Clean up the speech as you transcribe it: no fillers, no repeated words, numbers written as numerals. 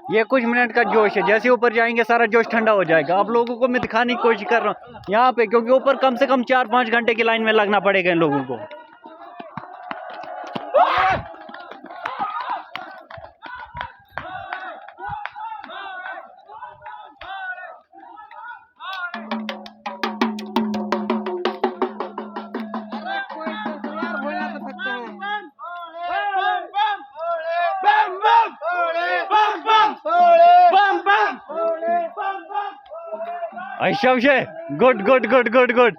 ये कुछ मिनट का जोश है, जैसे ऊपर जाएंगे सारा जोश ठंडा हो जाएगा। आप लोगों को मैं दिखाने की कोशिश कर रहा हूँ यहाँ पे, क्योंकि ऊपर कम से कम 4-5 घंटे की लाइन में लगना पड़ेगा इन लोगों को। शमशे good good good good good